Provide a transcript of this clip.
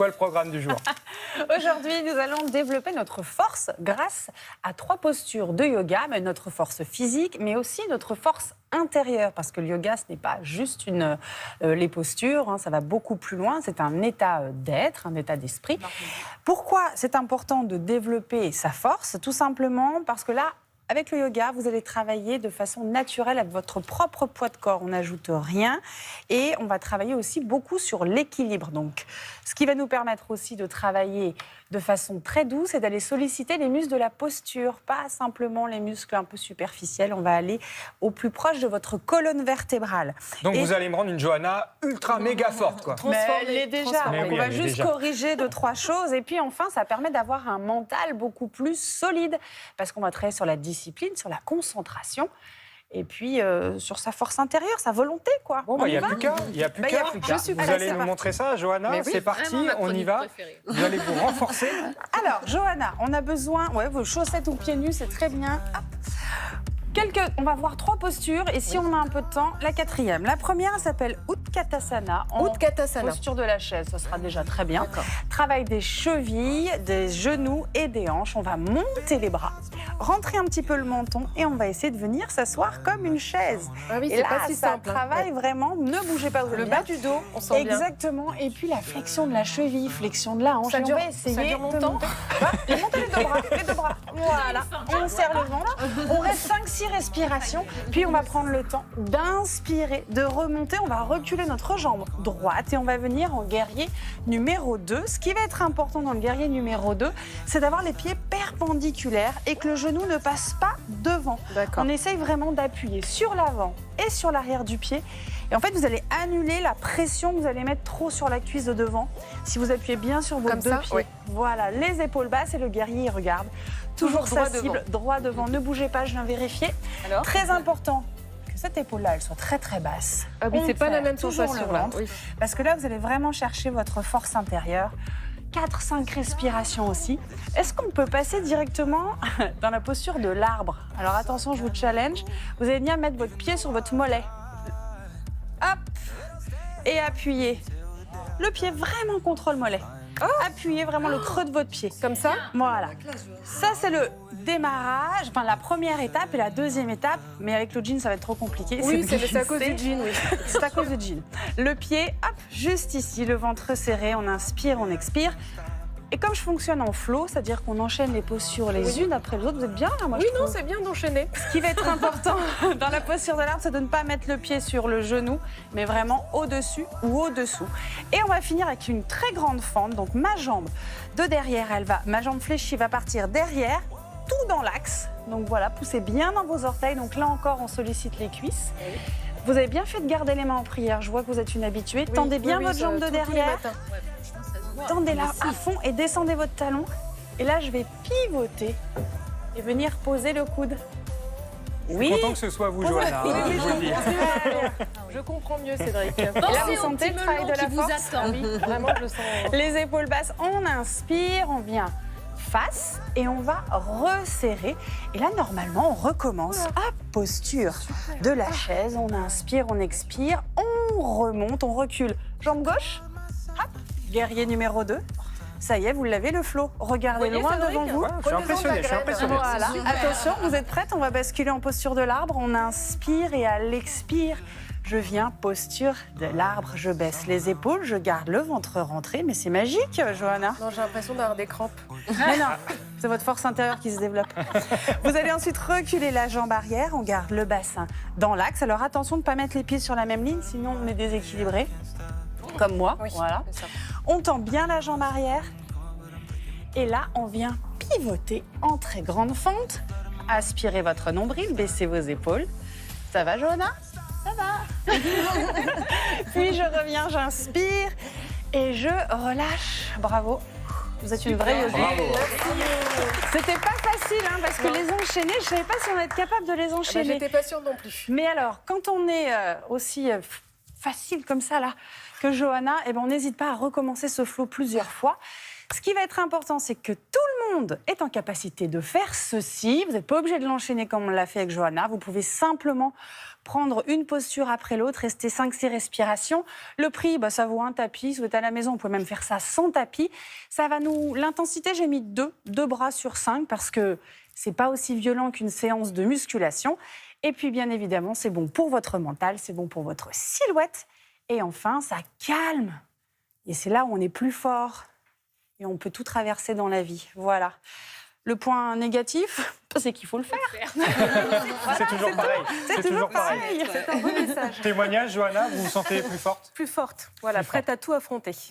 Quoi le programme du jour? Aujourd'hui, nous allons développer notre force grâce à 3 postures de yoga, mais notre force physique, mais aussi notre force intérieure, parce que le yoga, ce n'est pas juste les postures, hein, ça va beaucoup plus loin, c'est un état d'être, un état d'esprit. Pourquoi c'est important de développer sa force? Tout simplement parce que là, avec le yoga, vous allez travailler de façon naturelle avec votre propre poids de corps. On n'ajoute rien et on va travailler aussi beaucoup sur l'équilibre. Donc, ce qui va nous permettre aussi de travailler de façon très douce et d'aller solliciter les muscles de la posture, pas simplement les muscles un peu superficiels. On va aller au plus proche de votre colonne vertébrale. Donc vous allez me rendre une Johanna ultra méga forte, quoi. Mais elle l'est déjà. Mais Donc oui, on va elle est juste déjà. corriger 2-3 choses. Et puis enfin, ça permet d'avoir un mental beaucoup plus solide. Parce qu'on va travailler sur la discipline, sur la concentration. Et puis sur sa force intérieure, sa volonté, quoi. Bon, On il y n'y a va plus qu'à. Il n'y a plus Bah, y a qu'à. plus qu'à. Vous Allez, allez c'est nous parti. montrer ça, Johanna. Mais oui, C'est parti, vraiment ma on y chronique va. préférée. Vous allez vous renforcer. Alors, Johanna, on a besoin, vos chaussettes ou pieds nus, c'est très bien. Hop. On va voir 3 postures et si on a un peu de temps, la 4e. La première s'appelle Utkatasana. Utkatasana. Posture de la chaise, ça sera déjà très bien. D'accord. Travail des chevilles, des genoux et des hanches. On va monter les bras, rentrer un petit peu le menton et on va essayer de venir s'asseoir comme une chaise. Ah oui, Et c'est là, pas si ça simple. travaille vraiment. Ne bougez pas, vous Le allez bas bien. du dos, on sent bien. Exactement. Et puis la flexion de la cheville, flexion de la hanche. Ça Et dure- on va essayer ça dure de longtemps monter. Et montez les 2 bras, Voilà. On serre le ventre. On reste 5-6 respirations. Puis on va prendre le temps d'inspirer, de remonter. On va reculer notre jambe droite et on va venir en guerrier numéro 2. Ce qui va être important dans le guerrier numéro 2, c'est d'avoir les pieds perpendiculaires et que le genou ne passe pas devant. D'accord. On essaye vraiment d'appuyer sur l'avant et sur l'arrière du pied. Et en fait, vous allez annuler la pression que vous allez mettre trop sur la cuisse de devant. Si vous appuyez bien sur vos Comme 2 ça, pieds. oui. Voilà, les épaules basses et le guerrier, il regarde. Toujours droit sa cible, droit devant. Ne bougez pas, je viens vérifier. Alors Très important que cette épaule-là, elle soit très très basse. Ah oui, c'est pas la même Toujours sensation le là. ventre. Oui. Parce que là, vous allez vraiment chercher votre force intérieure. 4-5 respirations aussi. Est-ce qu'on peut passer directement dans la posture de l'arbre? Alors attention, je vous challenge. Vous allez bien mettre votre pied sur votre mollet. Hop. Et appuyez. Le pied vraiment contre le mollet. Appuyez vraiment le creux de votre pied. Comme ça. Voilà. Ça, c'est le démarrage, enfin la première étape et la 2e étape. Mais avec le jean, ça va être trop compliqué. Oui, de c'est à cause glisser. du jean, oui. C'est à cause du jean. Le pied, hop, juste ici, le ventre serré. On inspire, on expire. Et comme je fonctionne en flow, c'est-à-dire qu'on enchaîne les postures les unes après les autres, vous êtes bien là, moi Oui, je non, trouve. c'est bien d'enchaîner. Ce qui va être important dans la posture de l'arbre, c'est de ne pas mettre le pied sur le genou, mais vraiment au-dessus ou au-dessous. Et on va finir avec une très grande fente. Donc ma jambe de derrière, ma jambe fléchie va partir derrière, tout dans l'axe. Donc voilà, poussez bien dans vos orteils. Donc là encore, on sollicite les cuisses. Vous avez bien fait de garder les mains en prière. Je vois que vous êtes une habituée. Tendez bien votre jambe de derrière. Tendez-la à fond et descendez votre talon. Et là, je vais pivoter et venir poser le coude. Je suis content que ce soit vous, Johanna. Oui, Je vous le dis. Je comprends mieux, Cédric. Et là, vous sentez le travail de la force. Oui, vraiment, je le sens. Les épaules basses, on inspire, on vient face et on va resserrer. Et là, normalement, on recommence à posture de la chaise. On inspire, on expire, on remonte, on recule. Jambe gauche, hop, guerrier numéro 2. Ça y est, vous l'avez le flow. Regardez Voyez, loin Cédric, devant vous. Je suis impressionné, je suis impressionné. Voilà, attention, vous êtes prête? On va basculer en posture de l'arbre. On inspire et à l'expire, je viens posture de l'arbre. Je baisse les épaules, je garde le ventre rentré. Mais c'est magique, Johanna. Non, j'ai l'impression d'avoir des crampes. Mais non, c'est votre force intérieure qui se développe. Vous allez ensuite reculer la jambe arrière. On garde le bassin dans l'axe. Alors attention de ne pas mettre les pieds sur la même ligne, sinon on est déséquilibré. Comme moi, Oui, voilà. c'est ça. On tend bien la jambe arrière. Et là, on vient pivoter en très grande fente. Aspirez votre nombril, baissez vos épaules. Ça va, Johanna? Ça va. Puis je reviens, j'inspire et je relâche. Bravo. Vous êtes une vraie yogi. Bravo. C'était pas facile, hein, parce que les enchaîner, je savais pas si on allait être capable de les Ah bah, enchaîner. j'étais pas sûre non plus. Mais alors, quand on est aussi facile comme ça, là, que Johanna, on n'hésite pas à recommencer ce flow plusieurs fois. Ce qui va être important, c'est que tout le monde est en capacité de faire ceci. Vous n'êtes pas obligé de l'enchaîner comme on l'a fait avec Johanna. Vous pouvez simplement prendre une posture après l'autre, rester 5-6 respirations. Le prix, ça vaut un tapis. Si vous êtes à la maison, vous pouvez même faire ça sans tapis. Ça va l'intensité, j'ai mis 2 bras sur 5 parce que c'est pas aussi violent qu'une séance de musculation. Et puis, bien évidemment, c'est bon pour votre mental, c'est bon pour votre silhouette. Et enfin, ça calme. Et c'est là où on est plus fort. Et on peut tout traverser dans la vie. Voilà. Le point négatif, c'est qu'il faut le faire. C'est toujours pareil. C'est toujours pareil. C'est un beau message. Témoignage, Johanna, vous vous sentez plus forte? Plus forte. Voilà, Plus prête à tout affronter.